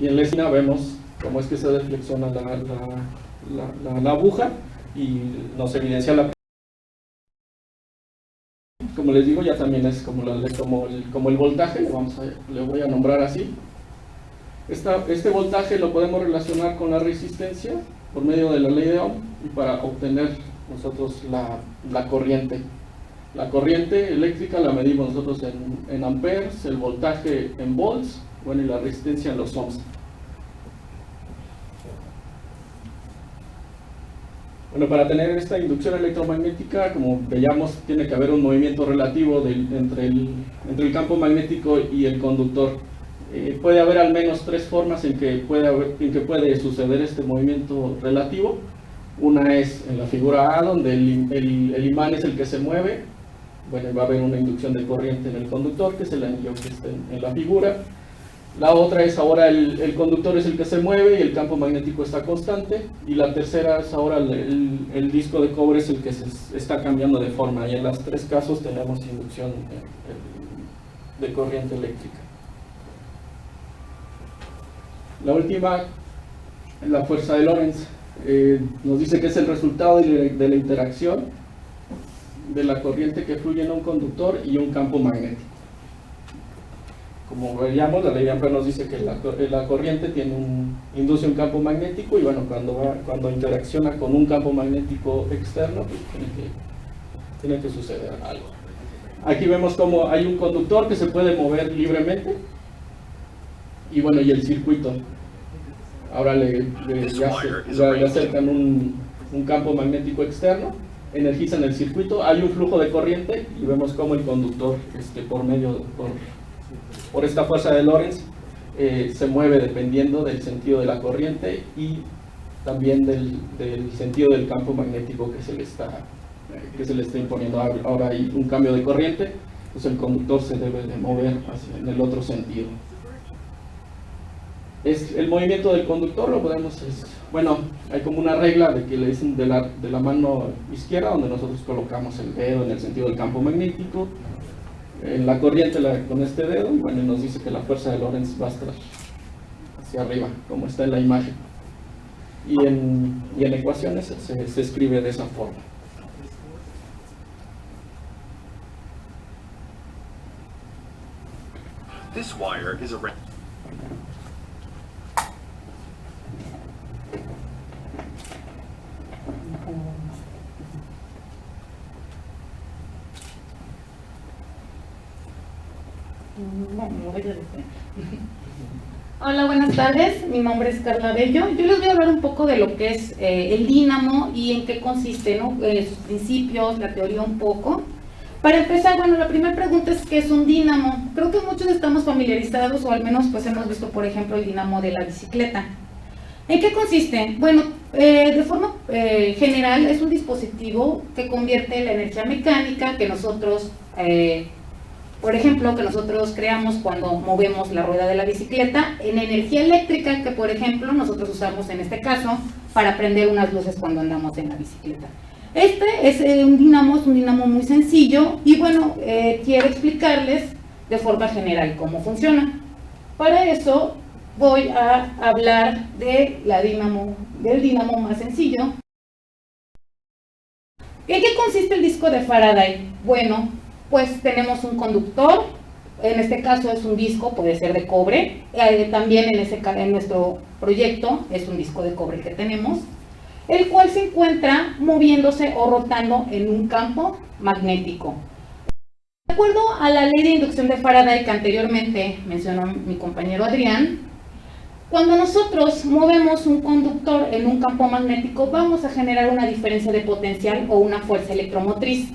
Y en la esquina vemos cómo es que se deflexiona la aguja y nos evidencia la... Como les digo, ya también es como el voltaje, le voy a nombrar así. Este voltaje lo podemos relacionar con la resistencia por medio de la ley de Ohm y para obtener nosotros la corriente. La corriente eléctrica la medimos nosotros en amperes, el voltaje en volts, bueno, y la resistencia en los ohms. Bueno, para tener esta inducción electromagnética, como veíamos, tiene que haber un movimiento relativo entre el campo magnético y el conductor. Puede haber al menos tres formas en que puede suceder este movimiento relativo. Una es en la figura A, donde el imán es el que se mueve. Bueno, va a haber una inducción de corriente en el conductor, que es el anillo que está en la figura. La otra es ahora el conductor es el que se mueve y el campo magnético está constante. Y la tercera es ahora el disco de cobre es el que se está cambiando de forma. Y en los tres casos tenemos inducción de corriente eléctrica. La última, la fuerza de Lorentz, nos dice que es el resultado de la interacción de la corriente que fluye en un conductor y un campo magnético. Como veíamos, la ley de Ampère nos dice que la corriente induce un campo magnético y bueno, cuando interacciona con un campo magnético externo, pues tiene que suceder algo. Aquí vemos como hay un conductor que se puede mover libremente y bueno, y el circuito. Ahora le acercan un campo magnético externo, energizan el circuito, hay un flujo de corriente y vemos como el conductor por esta fuerza de Lorentz se mueve dependiendo del sentido de la corriente y también del sentido del campo magnético que se le está imponiendo. Ahora hay un cambio de corriente, pues el conductor se debe de mover en el otro sentido. El movimiento del conductor lo podemos, bueno, hay como una regla de que le dicen de la mano izquierda, donde nosotros colocamos el dedo en el sentido del campo magnético, en la corriente con este dedo, y bueno, nos dice que la fuerza de Lorentz va a estar hacia arriba, como está en la imagen. Y en ecuaciones se escribe de esa forma. This wire is a Hola, buenas tardes. Mi nombre es Carla Bello. Yo les voy a hablar un poco de lo que es el dínamo y en qué consiste, ¿no? Sus principios, la teoría un poco. Para empezar, bueno, la primera pregunta es ¿qué es un dínamo? Creo que muchos estamos familiarizados o al menos pues hemos visto, por ejemplo, el dínamo de la bicicleta. ¿En qué consiste? Bueno, de forma general es un dispositivo que convierte la energía mecánica que nosotros, por ejemplo, que nosotros creamos cuando movemos la rueda de la bicicleta en energía eléctrica que, por ejemplo, nosotros usamos en este caso para prender unas luces cuando andamos en la bicicleta. Este es un dinamo muy sencillo y bueno, quiero explicarles de forma general cómo funciona. Para eso voy a hablar del dínamo más sencillo. ¿En qué consiste el disco de Faraday? Bueno, pues tenemos un conductor, en este caso es un disco, puede ser de cobre, también en nuestro proyecto es un disco de cobre que tenemos, el cual se encuentra moviéndose o rotando en un campo magnético. De acuerdo a la ley de inducción de Faraday que anteriormente mencionó mi compañero Adrián, cuando nosotros movemos un conductor en un campo magnético vamos a generar una diferencia de potencial o una fuerza electromotriz.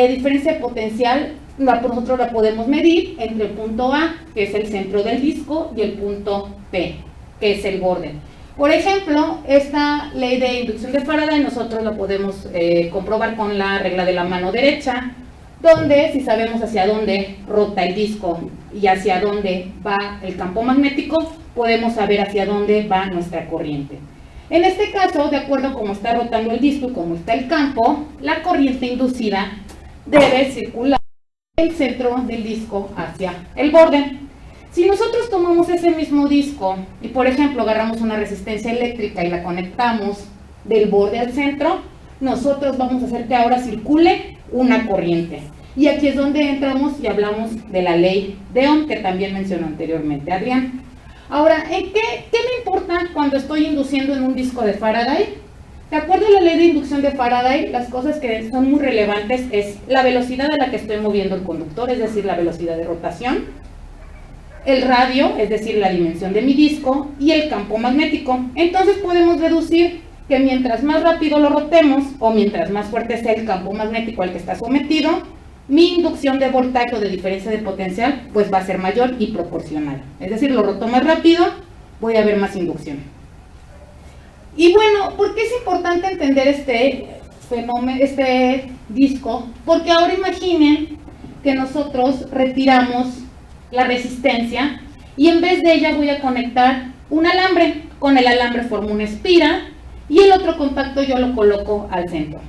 Diferencia de potencial nosotros la podemos medir entre el punto A, que es el centro del disco, y el punto P, que es el borde. Por ejemplo, esta ley de inducción de Faraday nosotros la podemos comprobar con la regla de la mano derecha, donde si sabemos hacia dónde rota el disco y hacia dónde va el campo magnético, podemos saber hacia dónde va nuestra corriente. En este caso, de acuerdo a cómo está rotando el disco y cómo está el campo, la corriente inducida debe circular del centro del disco hacia el borde. Si nosotros tomamos ese mismo disco y, por ejemplo, agarramos una resistencia eléctrica y la conectamos del borde al centro, nosotros vamos a hacer que ahora circule una corriente. Y aquí es donde entramos y hablamos de la ley de Ohm, que también mencionó anteriormente Adrián. Ahora, ¿qué me importa cuando estoy induciendo en un disco de Faraday? De acuerdo a la ley de inducción de Faraday, las cosas que son muy relevantes es la velocidad a la que estoy moviendo el conductor, es decir, la velocidad de rotación, el radio, es decir, la dimensión de mi disco, y el campo magnético. Entonces podemos deducir que mientras más rápido lo rotemos, o mientras más fuerte sea el campo magnético al que está sometido, mi inducción de voltaje o de diferencia de potencial pues va a ser mayor y proporcional. Es decir, lo roto más rápido, voy a ver más inducción. Y bueno, ¿por qué es importante entender este fenómeno, este disco? Porque ahora imaginen que nosotros retiramos la resistencia y en vez de ella voy a conectar un alambre. Con el alambre formo una espira y el otro contacto yo lo coloco al centro.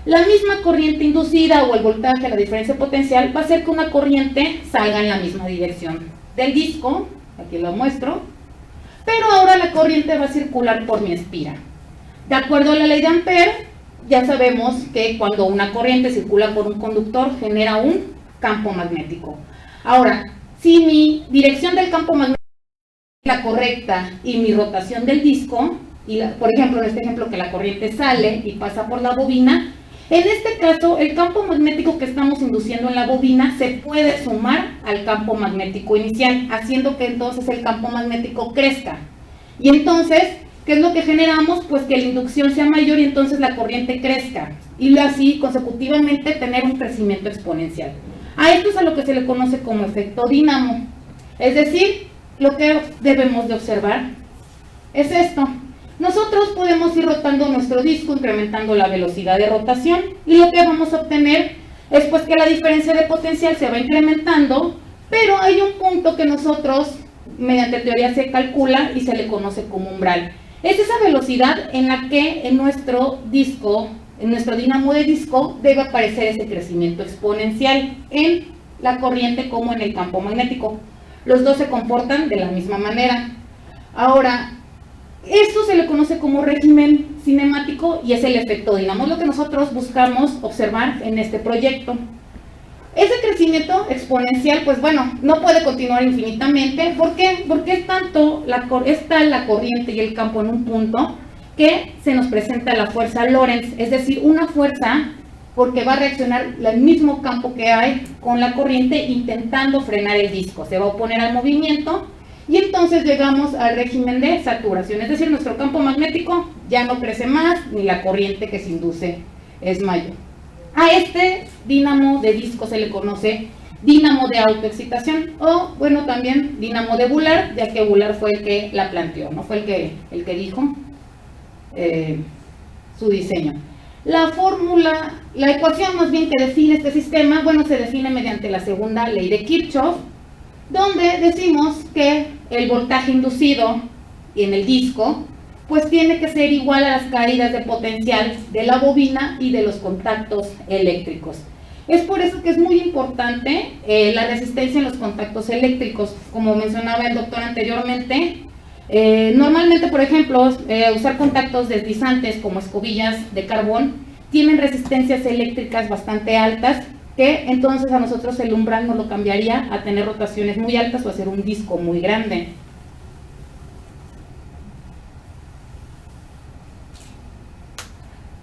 La misma corriente inducida o el voltaje, la diferencia potencial, va a hacer que una corriente salga en la misma dirección del disco, aquí lo muestro, pero ahora la corriente va a circular por mi espira. De acuerdo a la ley de Ampère, ya sabemos que cuando una corriente circula por un conductor genera un campo magnético. Ahora, si mi dirección del campo magnético es la correcta y mi rotación del disco, por ejemplo, en este ejemplo que la corriente sale y pasa por la bobina, en este caso, el campo magnético que estamos induciendo en la bobina se puede sumar al campo magnético inicial, haciendo que entonces el campo magnético crezca. Y entonces, ¿qué es lo que generamos? Pues que la inducción sea mayor y entonces la corriente crezca. Y así, consecutivamente, tener un crecimiento exponencial. A esto es a lo que se le conoce como efecto dínamo. Es decir, lo que debemos de observar es esto. Nosotros podemos ir rotando nuestro disco, incrementando la velocidad de rotación, y lo que vamos a obtener es pues que la diferencia de potencial se va incrementando, pero hay un punto que nosotros, mediante teoría, se calcula y se le conoce como umbral. Es esa velocidad en la que en nuestro disco, en nuestro dínamo de disco, debe aparecer ese crecimiento exponencial en la corriente como en el campo magnético. Los dos se comportan de la misma manera. Ahora, esto se le conoce como régimen cinemático y es el efecto dínamo, lo que nosotros buscamos observar en este proyecto. Ese crecimiento exponencial, pues bueno, no puede continuar infinitamente. ¿Por qué? Porque está la corriente y el campo en un punto que se nos presenta la fuerza Lorentz, es decir, una fuerza porque va a reaccionar el mismo campo que hay con la corriente intentando frenar el disco, se va a oponer al movimiento. Y entonces llegamos al régimen de saturación, es decir, nuestro campo magnético ya no crece más, ni la corriente que se induce es mayor. A este dínamo de disco se le conoce dínamo de autoexcitación, o bueno, también dínamo de Bullard, ya que Bullard fue el que la planteó, no fue el que dijo su diseño. La fórmula, la ecuación más bien que define este sistema, bueno, se define mediante la segunda ley de Kirchhoff, donde decimos que el voltaje inducido en el disco pues tiene que ser igual a las caídas de potencial de la bobina y de los contactos eléctricos. Es por eso que es muy importante la resistencia en los contactos eléctricos. Como mencionaba el doctor anteriormente, normalmente, por ejemplo, usar contactos deslizantes como escobillas de carbón tienen resistencias eléctricas bastante altas, que entonces a nosotros el umbral nos lo cambiaría a tener rotaciones muy altas o hacer un disco muy grande.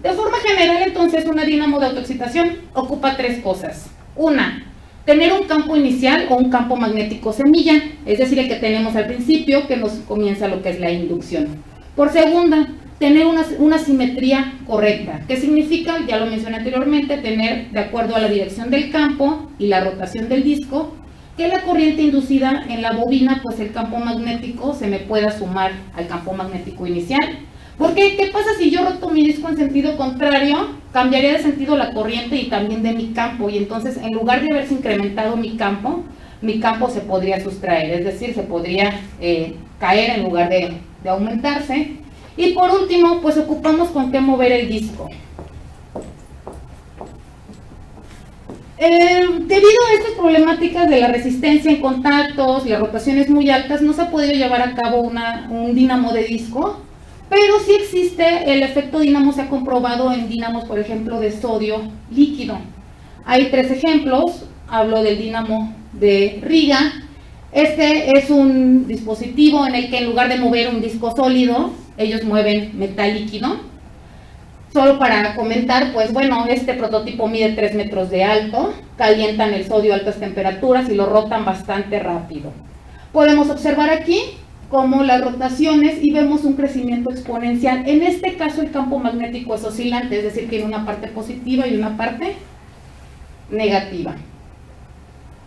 De forma general, entonces, una dínamo de autoexcitación ocupa tres cosas. Una, tener un campo inicial o un campo magnético semilla, es decir, el que tenemos al principio, que nos comienza lo que es la inducción. Por segunda, tener una simetría correcta. ¿Qué significa? Ya lo mencioné anteriormente, tener, de acuerdo a la dirección del campo y la rotación del disco, que la corriente inducida en la bobina, pues el campo magnético se me pueda sumar al campo magnético inicial. Porque, ¿qué pasa si yo roto mi disco en sentido contrario? Cambiaría de sentido la corriente y también de mi campo, y entonces en lugar de haberse incrementado mi campo se podría sustraer, es decir, se podría caer en lugar de aumentarse. Y por último, pues ocupamos con qué mover el disco. Debido a estas problemáticas de la resistencia en contactos y las rotaciones muy altas, no se ha podido llevar a cabo un dínamo de disco, pero sí existe el efecto dínamo, se ha comprobado en dínamos, por ejemplo, de sodio líquido. Hay 3 ejemplos, hablo del dínamo de Riga. Este es un dispositivo en el que en lugar de mover un disco sólido, ellos mueven metal líquido. Solo para comentar, pues bueno, este prototipo mide 3 metros de alto, calientan el sodio a altas temperaturas y lo rotan bastante rápido. Podemos observar aquí como las rotaciones y vemos un crecimiento exponencial. En este caso el campo magnético es oscilante, es decir, tiene una parte positiva y una parte negativa.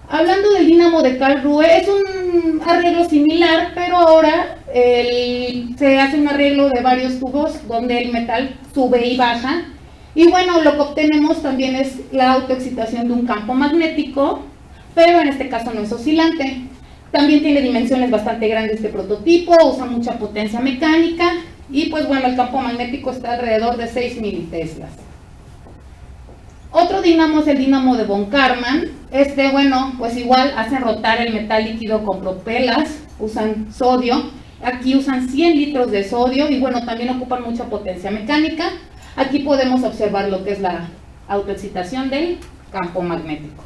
Hablando del dínamo de Karlsruhe, es un arreglo similar, pero ahora se hace un arreglo de varios tubos donde el metal sube y baja. Y bueno, lo que obtenemos también es la autoexcitación de un campo magnético, pero en este caso no es oscilante. También tiene dimensiones bastante grandes este prototipo, usa mucha potencia mecánica y pues bueno, el campo magnético está alrededor de 6 militeslas. Otro dínamo es el dínamo de von Karman. Bueno, pues igual hacen rotar el metal líquido con propelas, usan sodio. Aquí usan 100 litros de sodio y bueno, también ocupan mucha potencia mecánica. Aquí podemos observar lo que es la autoexcitación del campo magnético.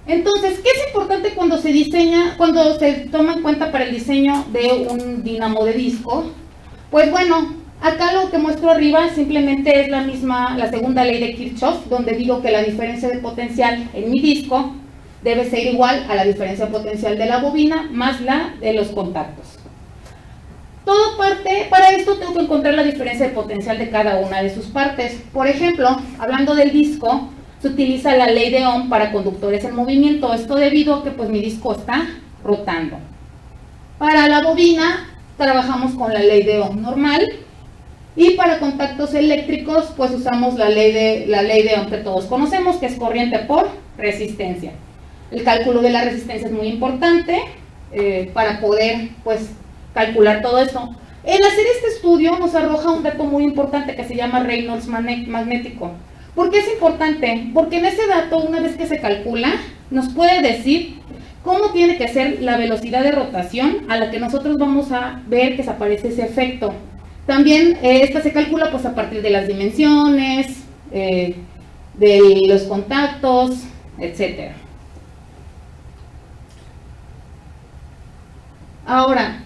Entonces, ¿qué es importante cuando se diseña, cuando se toma en cuenta para el diseño de un dínamo de disco? Pues bueno, acá lo que muestro arriba simplemente es la segunda ley de Kirchhoff, donde digo que la diferencia de potencial en mi disco debe ser igual a la diferencia potencial de la bobina más la de los contactos. Para esto tengo que encontrar la diferencia de potencial de cada una de sus partes. Por ejemplo, hablando del disco, se utiliza la ley de Ohm para conductores en movimiento. Esto debido a que pues mi disco está rotando. Para la bobina trabajamos con la ley de Ohm normal. Y para contactos eléctricos, pues usamos la ley de Ohm que todos conocemos, que es corriente por resistencia. El cálculo de la resistencia es muy importante para poder, pues, calcular todo esto. El hacer este estudio nos arroja un dato muy importante que se llama Reynolds magnético. ¿Por qué es importante? Porque en ese dato, una vez que se calcula, nos puede decir cómo tiene que ser la velocidad de rotación a la que nosotros vamos a ver que se aparece ese efecto. También esta se calcula pues a partir de las dimensiones, de los contactos, etc. Ahora,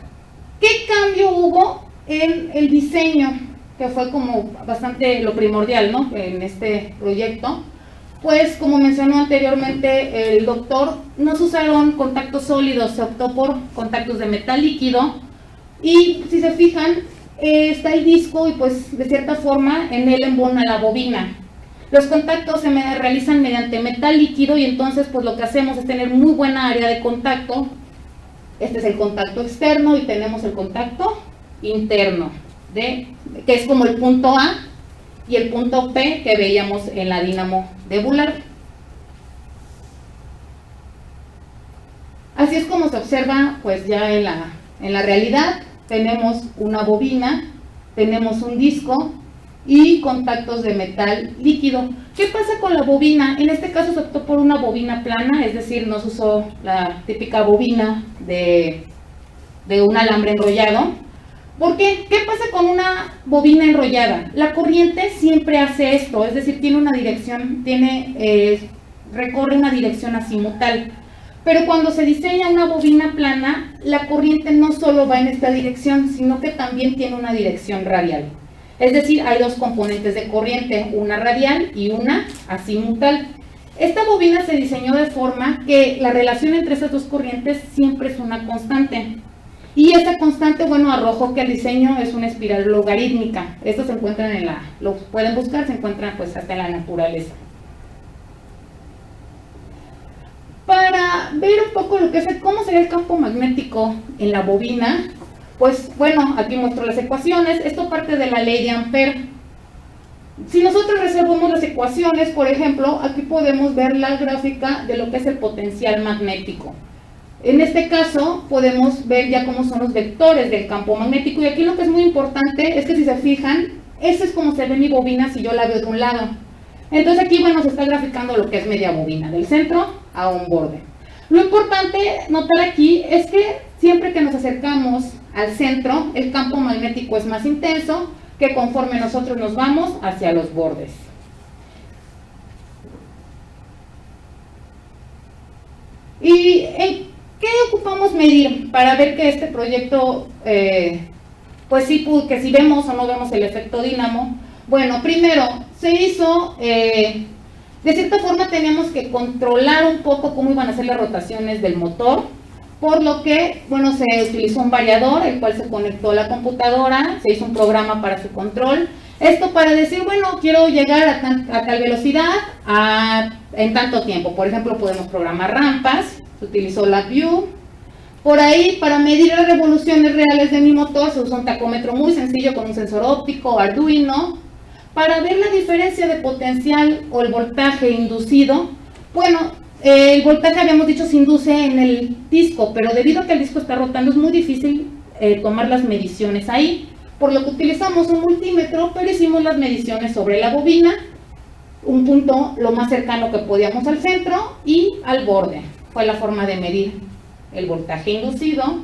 ¿qué cambio hubo en el diseño? Que fue como bastante lo primordial, ¿no? En este proyecto. Pues como mencionó anteriormente el doctor, no se usaron contactos sólidos, se optó por contactos de metal líquido. Y si se fijan, está el disco y pues de cierta forma en él embona la bobina. Los contactos se realizan mediante metal líquido y entonces pues lo que hacemos es tener muy buena área de contacto. Este es el contacto externo y tenemos el contacto interno, que es como el punto A y el punto P que veíamos en la dínamo de Bullard. Así es como se observa pues ya en la realidad. Tenemos una bobina, tenemos un disco y contactos de metal líquido. ¿Qué pasa con la bobina? En este caso se optó por una bobina plana, es decir, no se usó la típica bobina de un alambre enrollado. ¿Por qué? ¿Qué pasa con una bobina enrollada? La corriente siempre hace esto, es decir, tiene una dirección, recorre una dirección azimutal. Pero cuando se diseña una bobina plana, la corriente no solo va en esta dirección, sino que también tiene una dirección radial. Es decir, hay dos componentes de corriente, una radial y una azimutal. Esta bobina se diseñó de forma que la relación entre esas dos corrientes siempre es una constante. Y esa constante, bueno, arrojó que el diseño es una espiral logarítmica. Esto se encuentra lo pueden buscar, se encuentra pues hasta en la naturaleza. Para ver un poco lo que es cómo sería el campo magnético en la bobina, pues bueno, aquí muestro las ecuaciones. Esto parte de la ley de Ampère. Si nosotros resolvemos las ecuaciones, por ejemplo, aquí podemos ver la gráfica de lo que es el potencial magnético. En este caso, podemos ver ya cómo son los vectores del campo magnético. Y aquí lo que es muy importante es que si se fijan, ese es como se ve mi bobina si yo la veo de un lado. Entonces aquí, bueno, se está graficando lo que es media bobina, del centro a un borde. Lo importante notar aquí es que siempre que nos acercamos al centro, el campo magnético es más intenso que conforme nosotros nos vamos hacia los bordes. ¿Y en qué ocupamos medir para ver que este proyecto, pues sí, que si vemos o no vemos el efecto dínamo? Bueno, primero, se hizo, de cierta forma teníamos que controlar un poco cómo iban a ser las rotaciones del motor, por lo que, bueno, se utilizó un variador, el cual se conectó a la computadora, se hizo un programa para su control. Esto para decir, bueno, quiero llegar a tal velocidad en tanto tiempo. Por ejemplo, podemos programar rampas, se utilizó LabVIEW. Por ahí, para medir las revoluciones reales de mi motor, se usa un tacómetro muy sencillo con un sensor óptico, Arduino. Para ver la diferencia de potencial o el voltaje inducido, bueno, el voltaje habíamos dicho se induce en el disco, pero debido a que el disco está rotando es muy difícil tomar las mediciones ahí, por lo que utilizamos un multímetro, pero hicimos las mediciones sobre la bobina, un punto lo más cercano que podíamos al centro y al borde. Fue la forma de medir el voltaje inducido.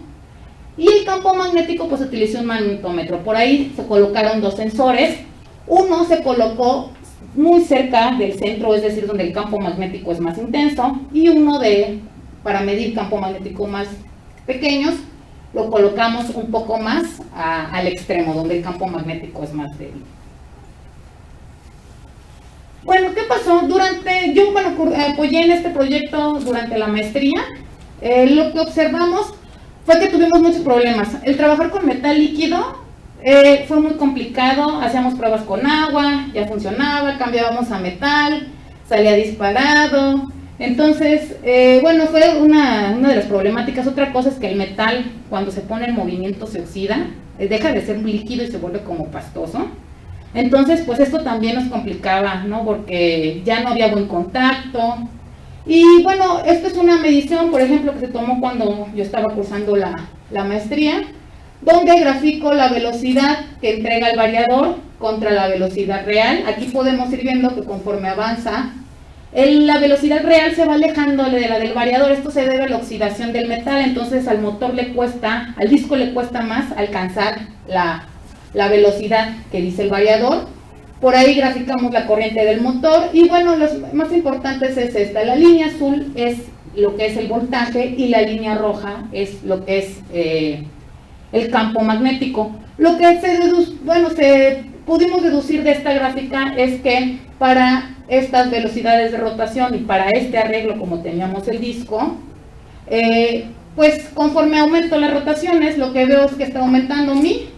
Y el campo magnético, pues utilizó un magnetómetro. Por ahí se colocaron dos sensores. Uno se colocó muy cerca del centro, es decir, donde el campo magnético es más intenso, y uno para medir campo magnético más pequeños, lo colocamos un poco más al extremo, donde el campo magnético es más débil. Bueno, ¿qué pasó? Yo apoyé en este proyecto durante la maestría. Lo que observamos fue que tuvimos muchos problemas. El trabajar con metal líquido fue muy complicado, hacíamos pruebas con agua, ya funcionaba, cambiábamos a metal, salía disparado. Entonces, bueno, fue una de las problemáticas. Otra cosa es que el metal, cuando se pone en movimiento, se oxida, deja de ser un líquido y se vuelve como pastoso. Entonces, pues esto también nos complicaba, ¿no? Porque ya no había buen contacto. Y bueno, esto es una medición, por ejemplo, que se tomó cuando yo estaba cursando la maestría, donde grafico la velocidad que entrega el variador contra la velocidad real. Aquí podemos ir viendo que conforme avanza, la velocidad real se va alejando de la del variador. Esto se debe a la oxidación del metal, entonces al disco le cuesta más alcanzar la velocidad que dice el variador. Por ahí graficamos la corriente del motor y bueno, los más importantes es esta. La línea azul es lo que es el voltaje y la línea roja es lo que es el campo magnético. Lo que pudimos deducir de esta gráfica es que para estas velocidades de rotación y para este arreglo como teníamos el disco, pues conforme aumento las rotaciones, lo que veo es que está aumentando mi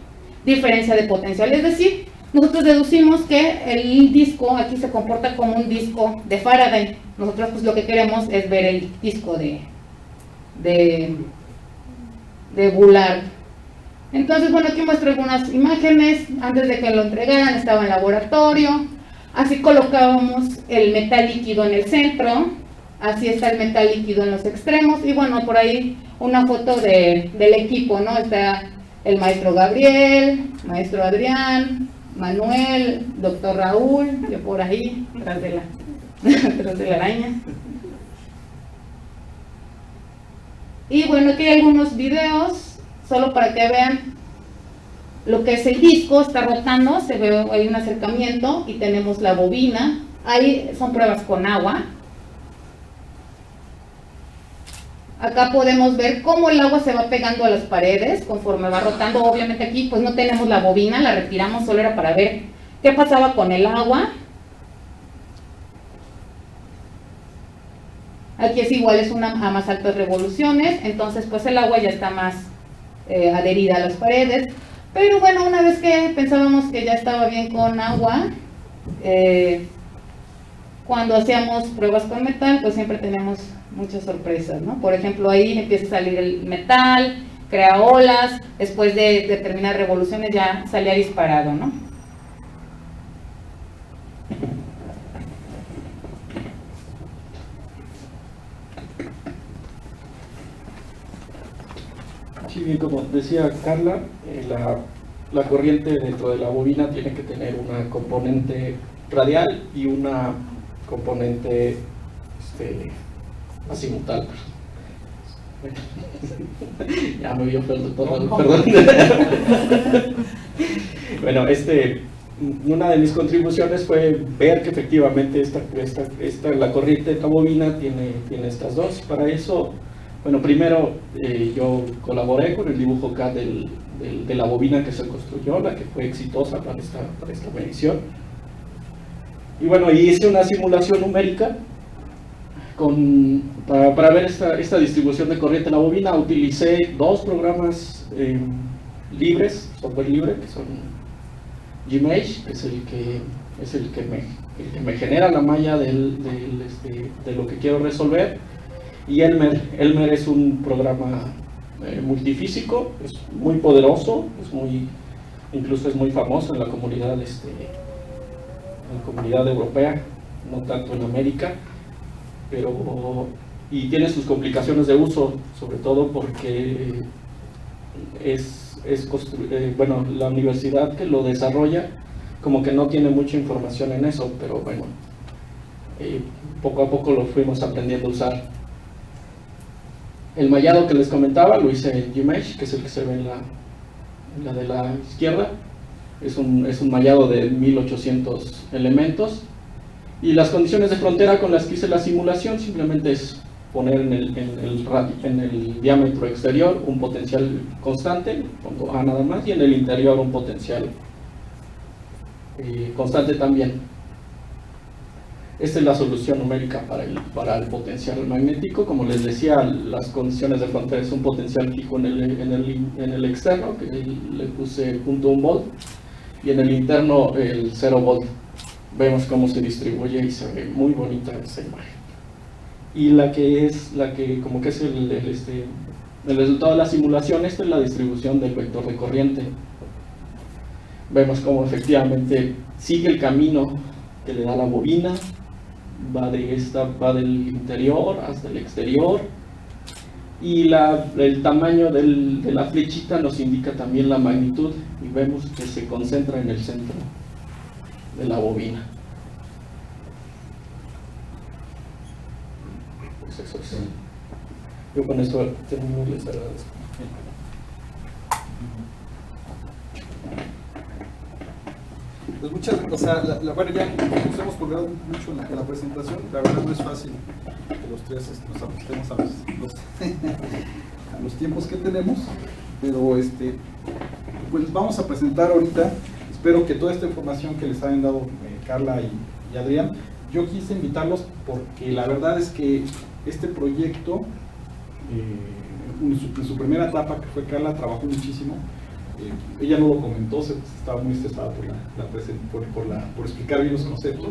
diferencia de potencial. Es decir, nosotros deducimos que el disco aquí se comporta como un disco de Faraday. Nosotros pues lo que queremos es ver el disco de Bullard. Entonces, bueno, aquí muestro algunas imágenes. Antes de que lo entregaran estaba en laboratorio. Así colocábamos el metal líquido en el centro. Así está el metal líquido en los extremos. Y bueno, por ahí una foto del equipo, ¿no? Está el maestro Gabriel, maestro Adrián, Manuel, doctor Raúl, yo por ahí, tras de la araña. Y bueno, aquí hay algunos videos, solo para que vean lo que es el disco, está rotando, se ve, hay un acercamiento y tenemos la bobina. Ahí son pruebas con agua. Acá podemos ver cómo el agua se va pegando a las paredes conforme va rotando. Obviamente aquí pues no tenemos la bobina, la retiramos, solo era para ver qué pasaba con el agua. Aquí es igual, es a más altas revoluciones, entonces pues el agua ya está más adherida a las paredes. Pero bueno, una vez que pensábamos que ya estaba bien con agua, cuando hacíamos pruebas con metal, pues siempre tenemos muchas sorpresas, ¿no? Por ejemplo, ahí empieza a salir el metal, crea olas, después de determinadas revoluciones ya salía disparado, ¿no? Sí, bien, como decía Carla, la corriente dentro de la bobina tiene que tener una componente radial y una componente azimutal. Ya me vio todo, perdón. Bueno, una de mis contribuciones fue ver que efectivamente la corriente de la bobina tiene estas dos. Para eso, bueno, primero yo colaboré con el dibujo CAD de la bobina que se construyó, la que fue exitosa para esta medición. Y bueno, hice una simulación numérica para ver esta distribución de corriente en la bobina. Utilicé dos programas libres, software libre, que son Gmsh, que es el que me genera la malla de lo que quiero resolver, y Elmer. Elmer es un programa multifísico, es muy poderoso, incluso es muy famoso en la comunidad europea, no tanto en América, y tiene sus complicaciones de uso, sobre todo porque bueno, la universidad que lo desarrolla como que no tiene mucha información en eso, pero bueno, poco a poco lo fuimos aprendiendo a usar. El mallado que les comentaba lo hice en Gmsh, que es el que se ve en la de la izquierda. Es un mallado de 1800 elementos, y las condiciones de frontera con las que hice la simulación simplemente es poner en el diámetro exterior un potencial constante, pongo A nada más, y en el interior un potencial constante también. Esta es la solución numérica para el potencial magnético. Como les decía, las condiciones de frontera es un potencial fijo en el externo, que le puse 0.1 volt, y en el interno el 0 volt. Vemos cómo se distribuye y se ve muy bonita esa imagen. Y la que como que es el resultado de la simulación, esta es la distribución del vector de corriente. Vemos cómo efectivamente sigue el camino que le da la bobina, va del interior hasta el exterior, y el tamaño de la flechita nos indica también la magnitud, y vemos que se concentra en el centro de la bobina. Pues eso es. Yo con esto termino y les agradezco. Pues bueno, ya nos hemos colgado mucho en la presentación. La verdad no es fácil que los tres nos ajustemos a los tiempos que tenemos, pero pues vamos a presentar ahorita. Espero que toda esta información que les hayan dado Carla y Adrián, yo quise invitarlos porque la verdad es que este proyecto, en su primera etapa, que fue Carla, trabajó muchísimo. Ella no lo comentó, estaba muy estresada por explicar bien los conceptos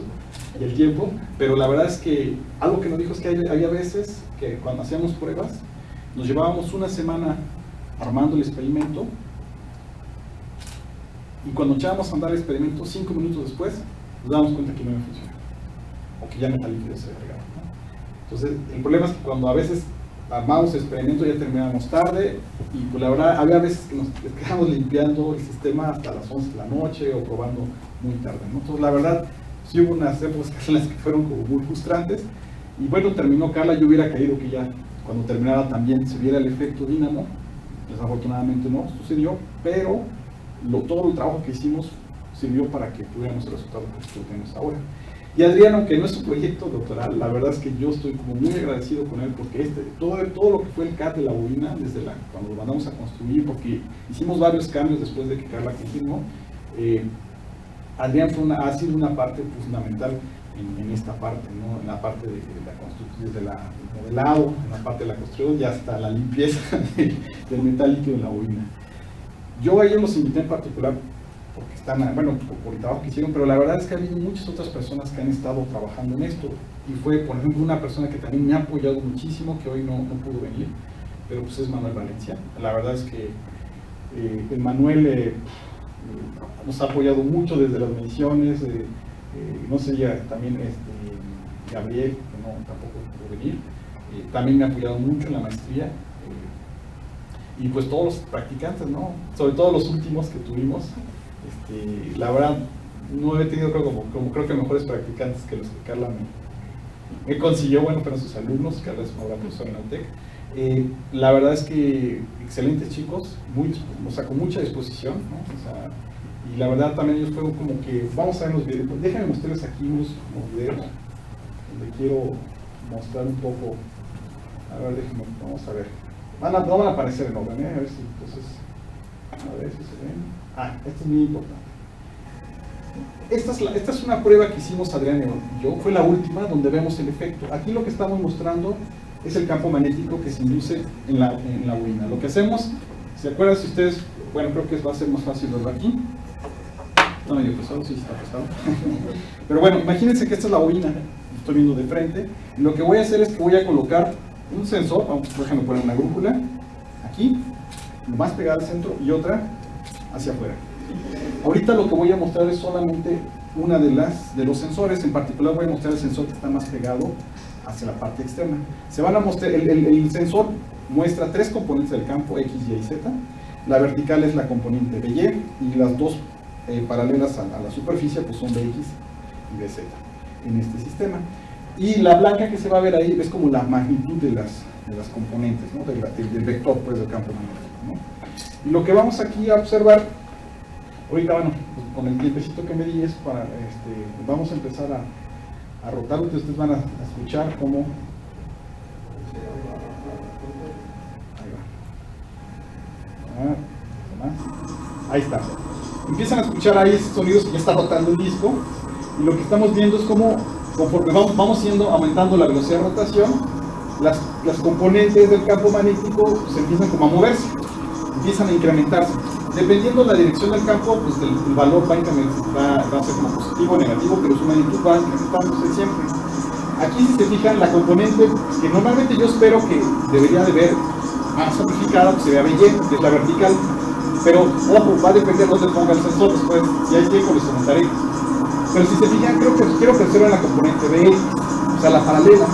y el tiempo, pero la verdad es que algo que nos dijo es que había veces que cuando hacíamos pruebas nos llevábamos una semana armando el experimento, y cuando echábamos a andar el experimento 5 minutos después nos dábamos cuenta que no iba a funcionar, o que ya metal líquido se había regado, ¿no? Entonces el problema es que cuando a veces armamos el experimento ya terminábamos tarde, y pues la verdad había veces que nos quedábamos limpiando el sistema hasta las 11 de la noche o probando muy tarde, ¿no? Entonces la verdad sí hubo unas épocas en las que fueron como muy frustrantes, y bueno, terminó Carla. Yo hubiera querido que ya cuando terminara también se viera el efecto dínamo, desafortunadamente no sucedió, pero todo el trabajo que hicimos sirvió para que tuviéramos el resultado que tenemos ahora. Y Adrián, aunque no es su proyecto doctoral, la verdad es que yo estoy como muy agradecido con él, porque todo lo que fue el CAD de la bobina, desde cuando lo mandamos a construir, porque hicimos varios cambios después de que Carla continuó, Adrián ha sido una parte fundamental en esta parte, ¿no? En la parte de la construcción, desde el modelado, en la parte de la construcción y hasta la limpieza del metal líquido en la bobina. Yo a ellos los invité en particular porque están, bueno, por el trabajo que hicieron, pero la verdad es que ha habido muchas otras personas que han estado trabajando en esto, y fue, por ejemplo, una persona que también me ha apoyado muchísimo, que hoy no pudo venir, pero pues es Manuel Valencia. La verdad es que el Manuel nos ha apoyado mucho desde las mediciones, no sé, ya también Gabriel, que tampoco pudo venir, también me ha apoyado mucho en la maestría, y pues todos los practicantes, ¿no? Sobre todo los últimos que tuvimos. La verdad, no he tenido creo que mejores practicantes que los que Carla me consiguió, bueno, para sus alumnos. Carla es una gran profesora en Altec. La verdad es que excelentes chicos, con mucha disposición, ¿no? O sea, y la verdad también ellos fueron como que, vamos a ver los videos, déjenme mostrarles aquí unos videos donde quiero mostrar un poco, a ver, déjenme, vamos a ver, no van a aparecer en orden, a ver si, entonces, a ver si se ven, esto es muy importante. Esta es una prueba que hicimos Adrián y yo, fue la última donde vemos el efecto. Aquí lo que estamos mostrando es el campo magnético que se induce en la bobina. Lo que hacemos, ¿se acuerdan si ustedes? Bueno, creo que va a ser más fácil verlo aquí. Está medio pesado, sí está pesado. Pero bueno, imagínense que esta es la bobina, estoy viendo de frente. Y lo que voy a hacer es que voy a colocar un sensor, déjenme poner una brújula, aquí, más pegada al centro y otra hacia afuera. Ahorita lo que voy a mostrar es solamente una de los sensores, en particular voy a mostrar el sensor que está más pegado hacia la parte externa. Se van a mostrar, el sensor muestra 3 componentes del campo, X, Y y Z. La vertical es la componente BY y las dos paralelas a la superficie pues son BX y BZ en este sistema. Y la blanca que se va a ver ahí es como la magnitud de las componentes, ¿no? del vector pues, del campo magnético, ¿no? Y lo que vamos aquí a observar, ahorita bueno, pues, con el tiempecito que me di es para, vamos a empezar a rotar, ustedes van a escuchar cómo, ahí está, empiezan a escuchar ahí esos sonidos que ya está rotando el disco, y lo que estamos viendo es cómo, conforme vamos aumentando la velocidad de rotación, las componentes del campo magnético se empiezan como a moverse, empiezan a incrementarse. Dependiendo de la dirección del campo, pues el valor va a ser como positivo o negativo, pero su magnitud va incrementándose siempre. Aquí, si se fijan, la componente que normalmente yo espero que debería de ver más amplificada, pues se vea BY, que es la vertical. Pero, ojo, va a depender de dónde ponga el sensor después. Si hay tiempo, les comentaré. Pero si se fijan, quiero que observen la componente BX, o sea, la paralela.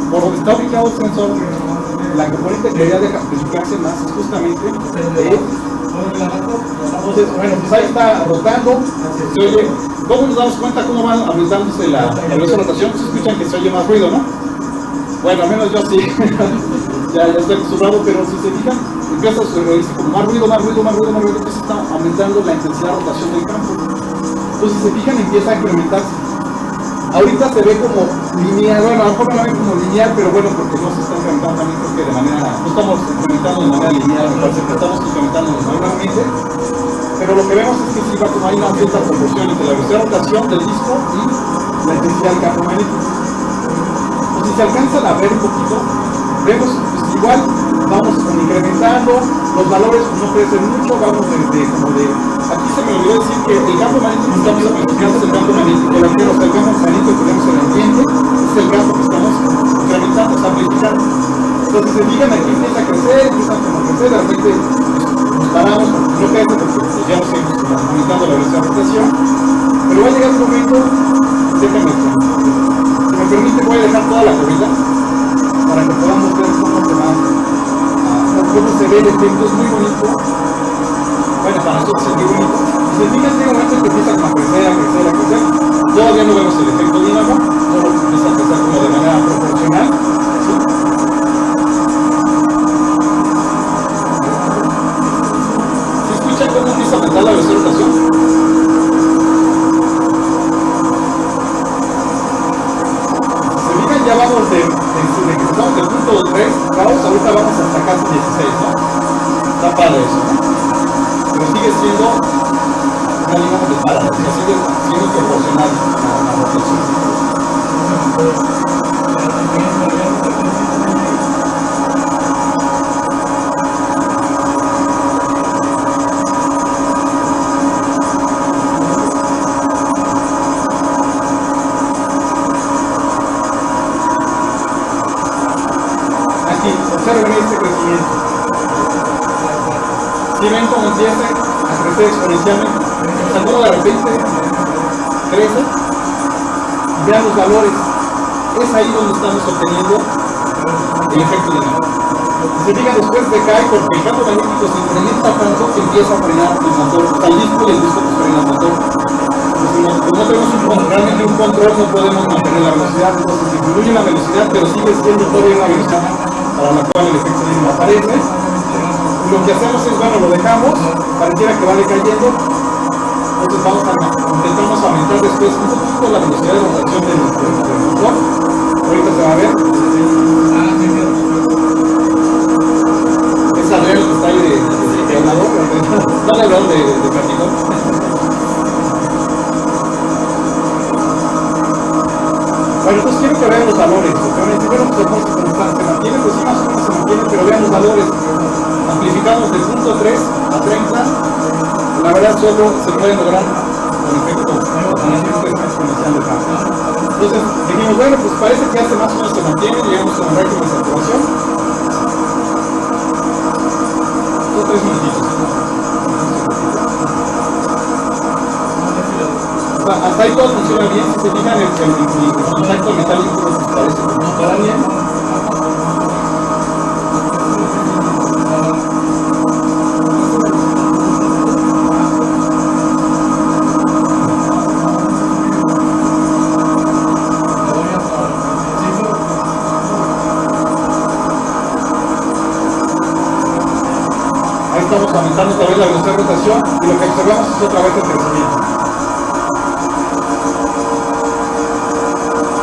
Por donde está ubicado el sensor, la componente que debería amplificarse más es justamente de. Entonces, bueno, pues ahí está rotando, se oye. ¿Cómo nos damos cuenta cómo va aumentándose la velocidad de rotación? Se escuchan que se oye más ruido, ¿no? Bueno, al menos yo sí. ya estoy acostumbrado, pero si se fijan, empieza a oírse como más ruido, entonces está aumentando la intensidad de rotación del campo. Entonces, si se fijan, empieza a incrementarse. Ahorita se ve como lineal, bueno, a lo mejor no lo ven como lineal, pero bueno, porque no se está incrementando también, creo que de manera, no estamos incrementando de manera lineal, me parece que estamos incrementando normalmente, pero lo que vemos es que sí va como hay una cierta proporción entre la velocidad de rotación del disco y la intensidad del campo magnético. Pues si se alcanzan a ver un poquito, vemos pues igual, vamos incrementando, los valores no crecen mucho, vamos desde como de. Aquí se me olvidó decir que el campo magnético que estamos amplificando es el campo magnético, el campo magnético que tenemos en el ambiente es el campo que estamos incrementando, es amplificando. Entonces se fijan, aquí empieza a crecer, de repente nos paramos, no crece porque pues, ya nos seguimos aumentando la velocidad de rotación, pero va a llegar un momento, déjenme, si me permite voy a dejar toda la corrida para que podamos ver cómo se va, cómo se ve el efecto, es muy bonito. Bueno, para nosotros es muy bonito. Si se fijan, llega un momento en que empieza a crecer. Todavía no vemos el efecto dínamo, solo empieza a crecer como de manera proporcional. ¿Sí? ¿Se escucha cómo empieza a aumentar la velocidad de rotación? Si se fijan, ya vamos de que empezamos del punto 3 grados, ahorita vamos hasta casi 16, ¿no? Está padre eso, ¿no? Pero sigue siendo una línea de parada, o sea, sigue siendo proporcional a la rotación. Aquí, observen este crecimiento. Si ven cómo empieza a crecer exponencialmente, o sea, como de repente crece, vean los valores, es ahí donde estamos obteniendo el efecto de nada. Si se fijan, después decae porque el campo magnético se incrementa tanto que empieza a frenar el motor, o sea, el disco y el disco pues frena el motor. Como no tenemos realmente un control, no podemos mantener la velocidad, entonces disminuye la velocidad, pero sigue siendo todavía una velocidad para la cual el efecto mínimo aparece. Y lo que hacemos es, bueno, lo dejamos, pareciera que va decayendo, entonces intentamos aumentar después un poquito la velocidad de rotación del motor. Ahorita se va a ver. Es Adrián el que está ahí de hablador, no le hablaron de cartón. Bueno, entonces quiero que vean los valores. Bueno, pues se mantiene, pues sí, más o menos se mantiene, pero vean los valores. Amplificamos de 0.3 a 30. La verdad, solo se puede lograr con efecto exponencial de cambio. Entonces, dijimos, bueno, pues parece que hace más o menos se mantiene, llegamos con el récord de saturación. Son 3 minutitos. Hasta ahí todo funciona bien. Si se fijan, el contacto metálico parece que funciona bien. Ahí estamos aumentando otra vez la velocidad de rotación y lo que observamos es otra vez el crecimiento.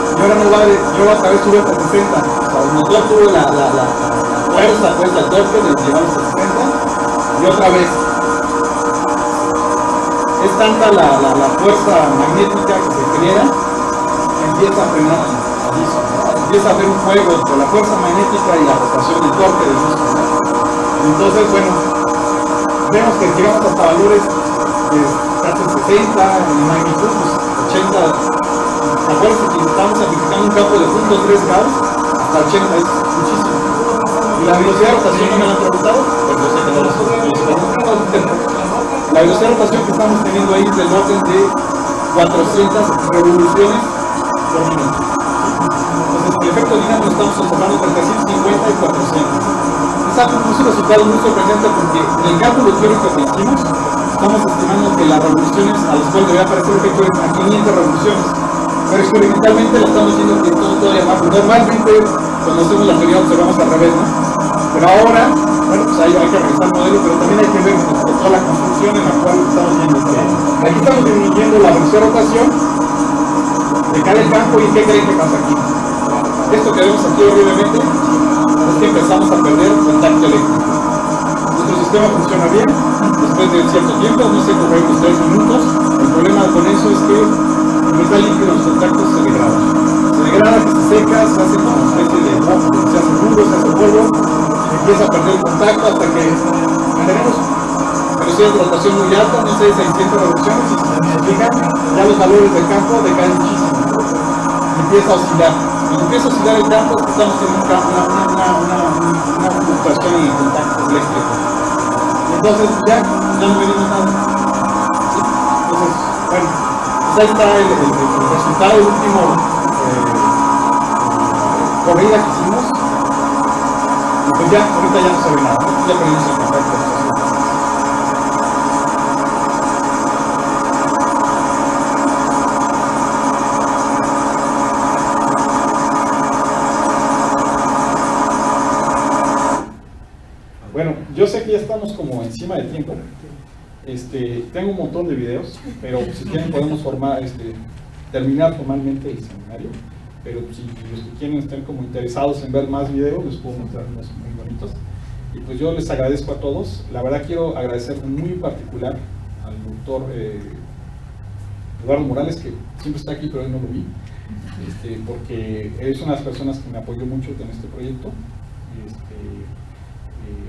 Y ahora no va yo otra vez sube hasta 60. O sea, el motor tuvo la fuerza, pues el torque, le llevamos hasta 60. Y otra vez. Es tanta la fuerza magnética que se genera que empieza a frenar el disco. Empieza a haber un juego entre la fuerza magnética y la rotación del torque del disco. Entonces, bueno, vemos que llegamos hasta valores de casi 60 en magnitud, pues 80. Acuérdense que estamos amplificando un campo de 0.3 Gauss hasta 80, es muchísimo. Y la velocidad de rotación, ¿no me lo han preguntado? Pues yo sé que no lo sé. La velocidad de rotación que estamos teniendo ahí es del orden de 400 revoluciones por minuto. Entonces, el efecto dinámico lo estamos observando entre 350 y 400. Es un resultado muy sorprendente porque en el cálculo teórico que hicimos, estamos estimando que las revoluciones a las cuales debe aparecer el efecto es a 500 revoluciones. Pero experimentalmente lo estamos viendo que todo todavía más. Normalmente, cuando hacemos la teoría, observamos al revés, ¿no? Pero ahora, bueno, pues hay que revisar el modelo, pero también hay que ver toda la construcción en la cual estamos viendo. Aquí estamos disminuyendo la velocidad de rotación, decae el campo y ¿qué creen que pasa aquí? Esto que vemos aquí horriblemente es que empezamos a perder contacto eléctrico. Nuestro sistema funciona bien, después de cierto tiempo, no sé, como unos 3 minutos. El problema con eso es que el metal líquido, los contactos se degradan. Se degrada, que se seca, se hace como una especie de moho, se hace nudo, se hace polvo, se empieza a perder el contacto hasta que tenemos velocidad de rotación muy alta, no sé, 600 revoluciones, y si se fijan, ya los valores del campo decaen muchísimo. Empieza a oscilar. Cuando empieza a oscilar el campo, estamos teniendo una fluctuación en el contacto eléctrico. Entonces ya no medimos nada. ¿Sí? Entonces, bueno, pues ahí está el resultado del último corrida que hicimos. Y pues ya, ahorita ya no se ve nada. Ya perdimos el contacto. Bueno, yo sé que ya estamos como encima de tiempo. Tengo un montón de videos, pero si quieren podemos terminar formalmente el seminario. Pero si los que quieren estar como interesados en ver más videos, les puedo mostrar unos muy bonitos. Y pues yo les agradezco a todos. La verdad quiero agradecer muy particular al doctor Eduardo Morales, que siempre está aquí, pero hoy no lo vi, porque es una de las personas que me apoyó mucho en este proyecto.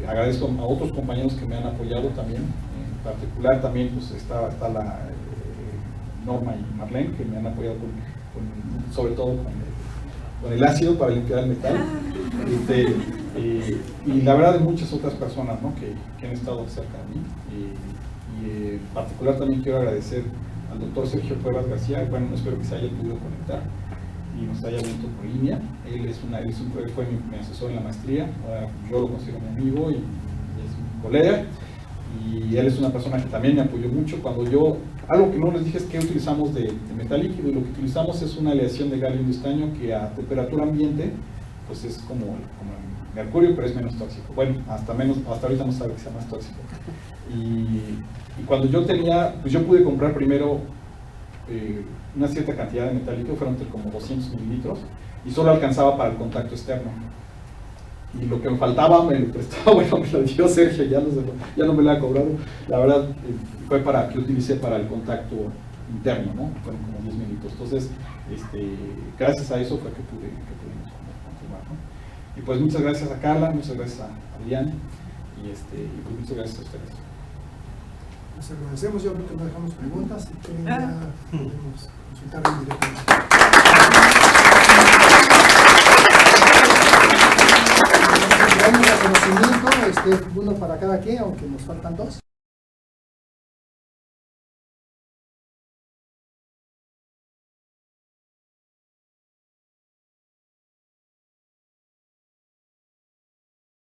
Agradezco a otros compañeros que me han apoyado también, en particular también pues está la Norma y Marlene, que me han apoyado sobre todo con el ácido para limpiar el metal, y la verdad de muchas otras personas, ¿no? que han estado cerca de mí, y en particular también quiero agradecer al doctor Sergio Cuevas García. Bueno, espero que se haya podido conectar, y nos haya vuelto por línea. Él fue mi asesor en la maestría, ahora yo lo considero mi amigo y es mi colega, y él es una persona que también me apoyó mucho. Algo que no les dije es que utilizamos de metal líquido, y lo que utilizamos es una aleación de galio y de estaño que a temperatura ambiente pues es como el mercurio, pero es menos tóxico. Bueno, hasta ahorita no sabe que sea más tóxico. Y cuando yo pude comprar primero una cierta cantidad de metal líquido, fueron como 200 mililitros, y solo alcanzaba para el contacto externo. Y lo que me faltaba me lo prestaba, bueno, me lo dio Sergio, ya no me lo ha cobrado. La verdad, fue que utilicé para el contacto interno, ¿no? Fueron como 10 mililitros. Entonces, gracias a eso fue que pudimos confirmar, ¿no? Y pues muchas gracias a Carla, muchas gracias a Adrián, y pues muchas gracias a ustedes. Les agradecemos, yo creo que no dejamos preguntas, y que ya podemos consultar directamente. Damos el reconocimiento, uno para cada quien, aunque nos faltan dos.